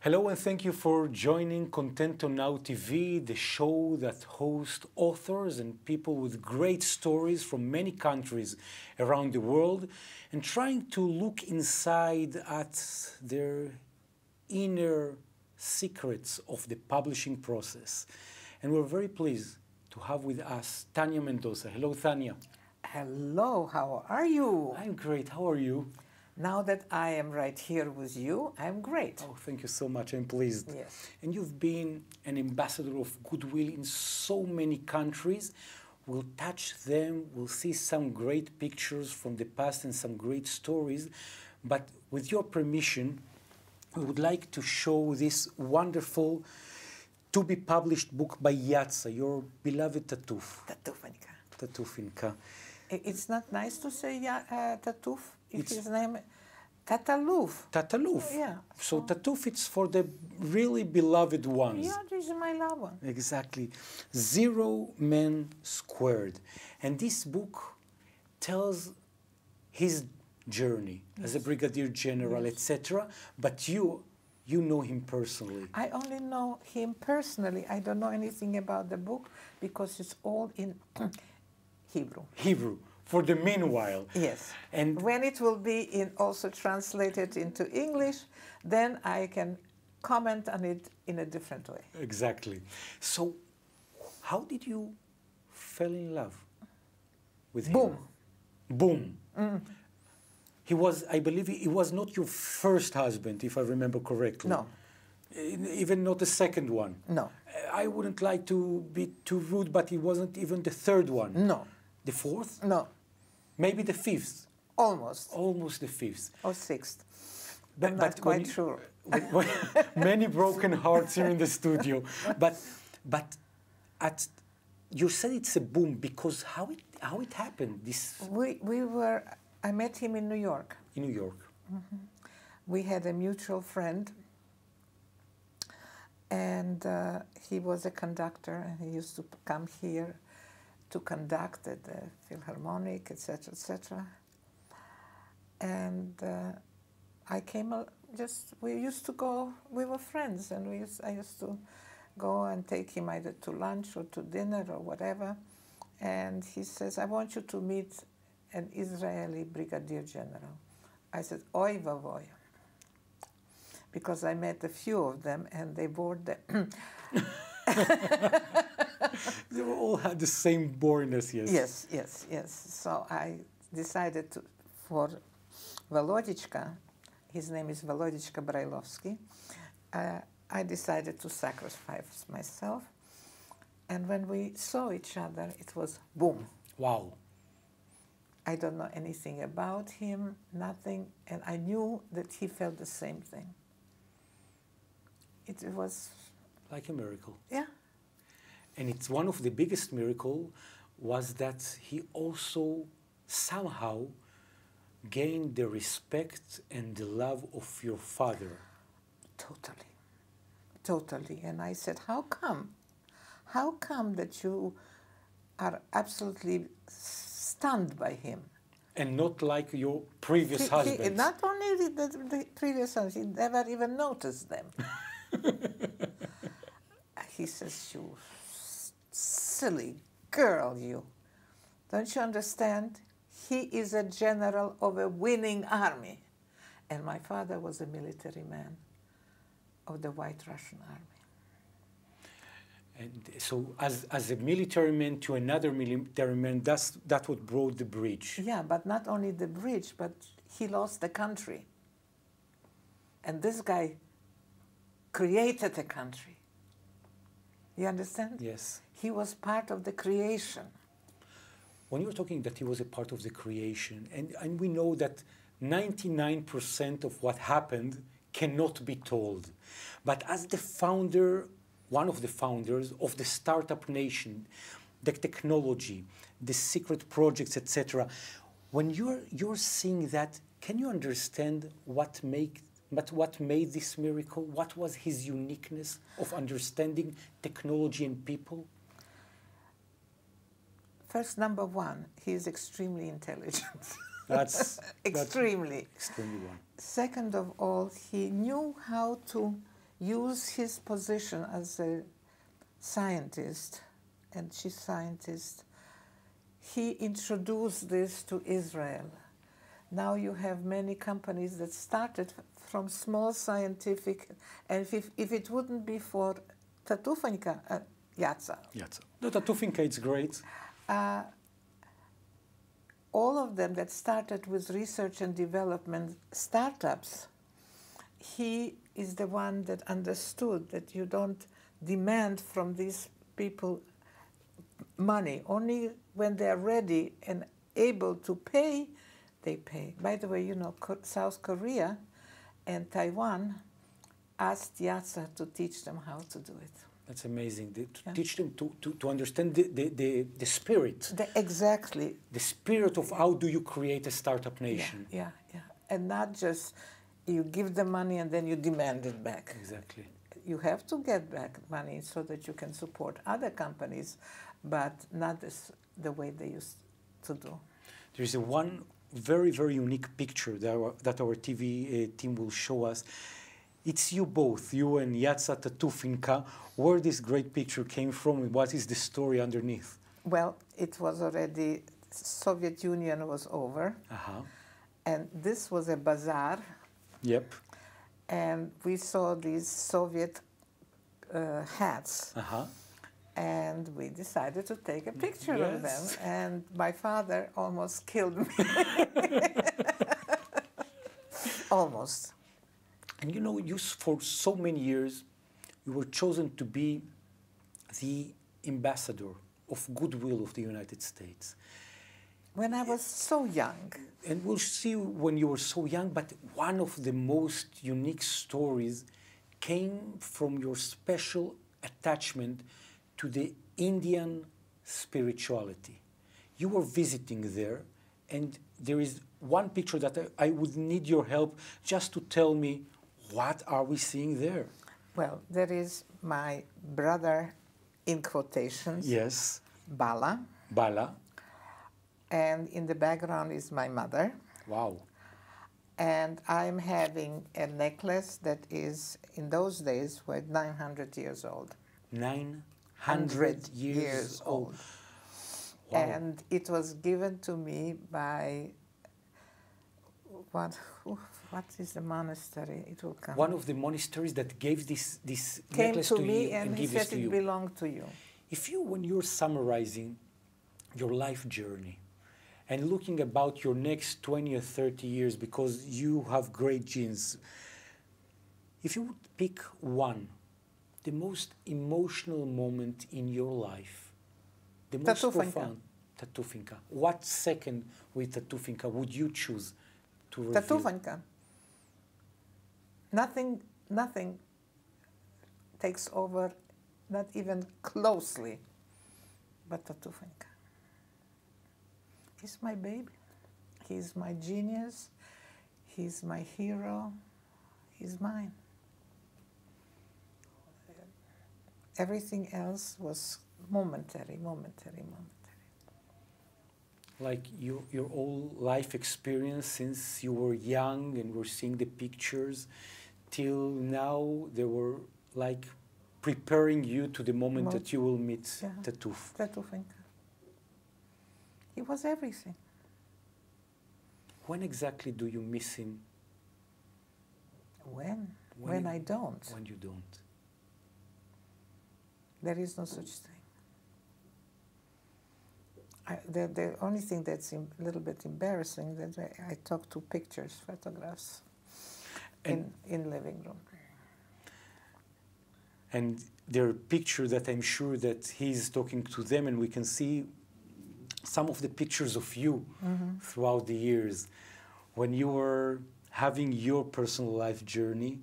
Hello and thank you for joining ContentoNowTV, the show that hosts authors and people with great stories from many countries around the world and trying to look inside at their inner secrets of the publishing process. And we're very pleased to have with us Tanya Mendoza. Hello, Tanya. Hello, how are you? I'm great. How are you? Now that I am right here with you, I'm great. Oh, thank you so much. I'm pleased. Yes. And you've been an ambassador of goodwill in so many countries. We'll touch them. We'll see some great pictures from the past and some great stories. But with your permission, we would like to show this wonderful to-be-published book by Yatza, your beloved Tatuf. Tatufinka. Tatufinka. It's not nice to say Tatuf. It's his name, Tataluf. Tataluf. Yeah. So Tatuf, it's for the really beloved ones. Yeah, this is my love one. Exactly. 0 Men Squared. And this book tells his journey as a brigadier general, etc. But you know him personally. I only know him personally. I don't know anything about the book because it's all in Hebrew. Hebrew. For the meanwhile. Yes. And when it will be also translated into English, then I can comment on it in a different way. Exactly. So, how did you fall in love with him? Boom. Boom. Mm. He was, I believe, he was not your first husband, if I remember correctly. No. Even not the second one. No. I wouldn't like to be too rude, but he wasn't even the third one. No. The fourth? No. Maybe the fifth. Almost. Almost the fifth. Or sixth. But, I'm not quite sure. Many broken hearts here in the studio. But you said it's a boom because how it happened? I met him in New York. In New York. Mm-hmm. We had a mutual friend, and he was a conductor, and he used to come here to conduct at the Philharmonic, etc., etc. And I came, we used to go, we were friends, and I used to go and take him either to lunch or to dinner or whatever. And he says, I want you to meet an Israeli brigadier general. I said, oi vavoy. Because I met a few of them, and they bored them. They all had the same boringness, yes. Yes. So I decided for Volodichka, his name is Volodichka Brailovsky, I decided to sacrifice myself. And when we saw each other, it was boom. Wow. I don't know anything about him, nothing, and I knew that he felt the same thing. It was... like a miracle. Yeah. And it's one of the biggest miracles was that he also somehow gained the respect and the love of your father. Totally. Totally. And I said, how come? How come that you are absolutely stunned by him? And not like your previous husband. Not only the previous husband, he never even noticed them. He says, you silly girl, you. Don't you understand? He is a general of a winning army. And my father was a military man of the White Russian Army. And so as a military man to another military man, that's what brought the bridge. Yeah, but not only the bridge, but he lost the country. And this guy created a country. You understand? Yes. He was part of the creation. When you're talking that he was a part of the creation, and we know that 99% of what happened cannot be told. But as the founder, one of the founders of the startup nation, the technology, the secret projects, etc., when you're seeing that, can you understand what made this miracle? What was his uniqueness of understanding technology and people? First, number one, he is extremely intelligent. Extremely one. Second of all, he knew how to use his position as a scientist and chief scientist. He introduced this to Israel. Now you have many companies that started from small scientific, and if it wouldn't be for Tatufinka, Yatza. Yatza. No, Tatufinka, it's great. All of them that started with research and development startups, he is the one that understood that you don't demand from these people money. Only when they're ready and able to pay, they pay. By the way, you know, South Korea and Taiwan asked Yatza to teach them how to do it. That's amazing. Teach them to understand the spirit. Exactly. The spirit of how do you create a startup nation. Yeah. And not just you give them money and then you demand it back. Exactly. You have to get back money so that you can support other companies, but not the way they used to do. There is one very, very unique picture that our TV team will show us. It's you both, you and Yatza Tatufinka. Where this great picture came from and what is the story underneath? Well, it was already, Soviet Union was over. And this was a bazaar. Yep. And we saw these Soviet hats. And we decided to take a picture of them. And my father almost killed me. Almost. And you know, for so many years, you were chosen to be the ambassador of goodwill of the United States. When I was so young. And we'll see when you were so young, but one of the most unique stories came from your special attachment to the Indian spirituality. You were visiting there, and there is one picture that I would need your help just to tell me, what are we seeing there? Well, there is my brother, in quotations. Yes. Bala. Bala. And in the background is my mother. Wow. And I'm having a necklace that is, in those days, was 900 years old. 900 years old. Wow. And it was given to me by, what is the monastery? It will come. One of the monasteries that gave this came necklace to to me you and he gave this said to you. It belonged to you. If you, when you're summarizing your life journey and looking about your next 20 or 30 years, because you have great genes, if you would pick one, the most emotional moment in your life, the most profound, Tatufinka. What second with Tatufinka would you choose to reveal? Tatufinka. Nothing takes over, not even closely, but Tatufinka. He's my baby. He's my genius. He's my hero. He's mine. Everything else was momentary. Like your whole life experience since you were young and were seeing the pictures till now, they were like preparing you to the moment that you will meet Tatufinka. He was everything. When exactly do you miss him? When I don't. When you don't. There is no such thing. The only thing that's a little bit embarrassing that I talk to pictures, photographs in living room. And there are pictures that I'm sure that he's talking to them, and we can see some of the pictures of you throughout the years when you were having your personal life journey.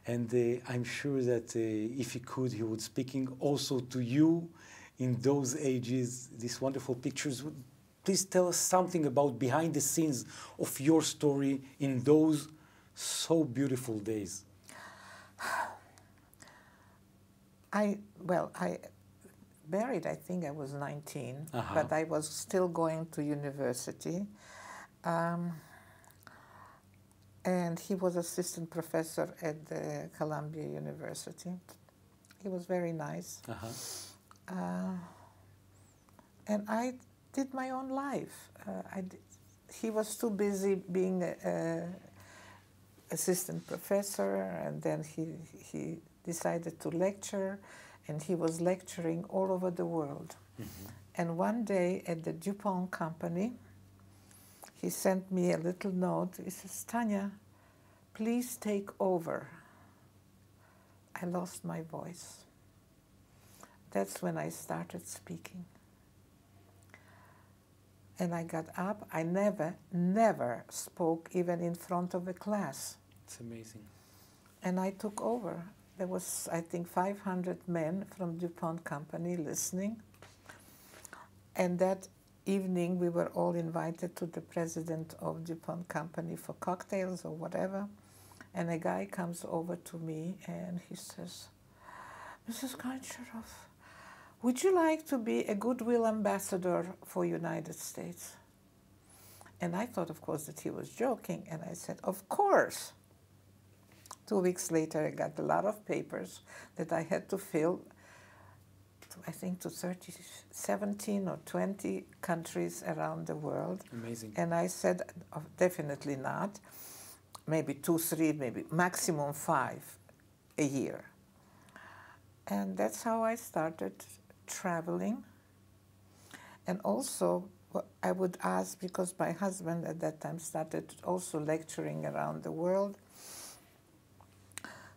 And I'm sure that if he could, he would speaking also to you in those ages, these wonderful pictures. Please tell us something about behind the scenes of your story in those so beautiful days. I married, I think I was 19, but I was still going to university. and he was assistant professor at the Columbia University. He was very nice. And I did my own life. He was too busy being an assistant professor, and then he decided to lecture, and he was lecturing all over the world. And one day at the DuPont company, he sent me a little note. He says, Tanya, please take over. I lost my voice. That's when I started speaking. And I got up. I never spoke even in front of a class. It's amazing. And I took over. There was, I think, 500 men from DuPont company listening. And that evening, we were all invited to the president of DuPont company for cocktails or whatever. And a guy comes over to me and he says, Mrs. Goncharov, would you like to be a goodwill ambassador for United States? And I thought, of course, that he was joking. And I said, of course. 2 weeks later, I got a lot of papers that I had to fill, I think to 17 or 20 countries around the world. Amazing. And I said, oh, definitely not. Maybe 2, 3, maybe maximum 5 a year. And that's how I started traveling. And also, I would ask, because my husband at that time started also lecturing around the world.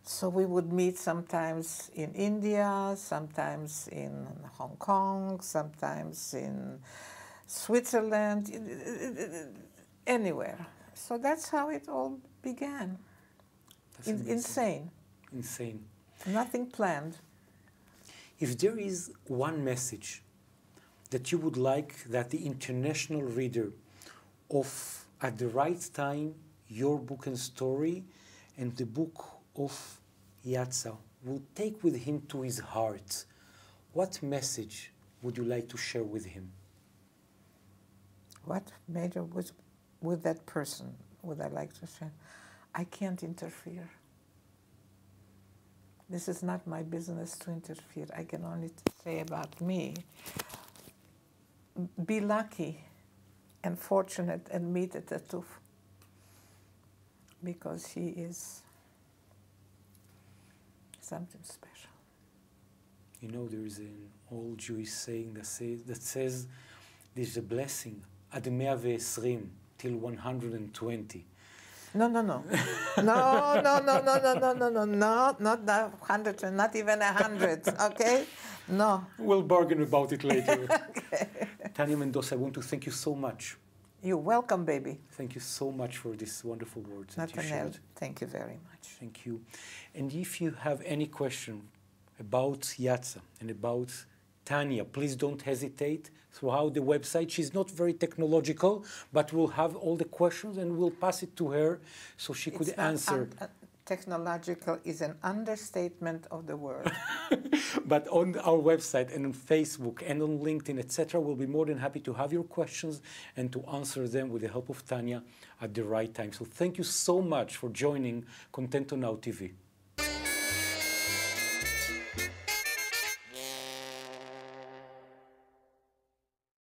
So we would meet sometimes in India, sometimes in Hong Kong, sometimes in Switzerland, anywhere. So that's how it all began. Insane. Insane. Nothing planned. If there is one message that you would like that the international reader of At the Right Time, Your Book and Story, and the book of Yatza will take with him to his heart, what message would you like to share with him? What major was with that person would I like to share? I can't interfere. This is not my business to interfere. I can only say about me. Be lucky and fortunate and meet at the Tuf, because he is something special. You know, there is an old Jewish saying that says there's a blessing ad 120 till 120. No, not that 100, not even 100, okay? No. We'll bargain about it later. Okay. Tanya Mendoza, I want to thank you so much. You're welcome, baby. Thank you so much for these wonderful words that you Nathaniel, shared. thank you very much. Thank you. And if you have any question about Yatza and about Tanya, please don't hesitate throughout the website. She's not very technological, but we'll have all the questions and we'll pass it to her so she could answer. Technological is an understatement of the word. But on our website and on Facebook and on LinkedIn, etc., we'll be more than happy to have your questions and to answer them with the help of Tanya at the right time. So thank you so much for joining Contento Now TV.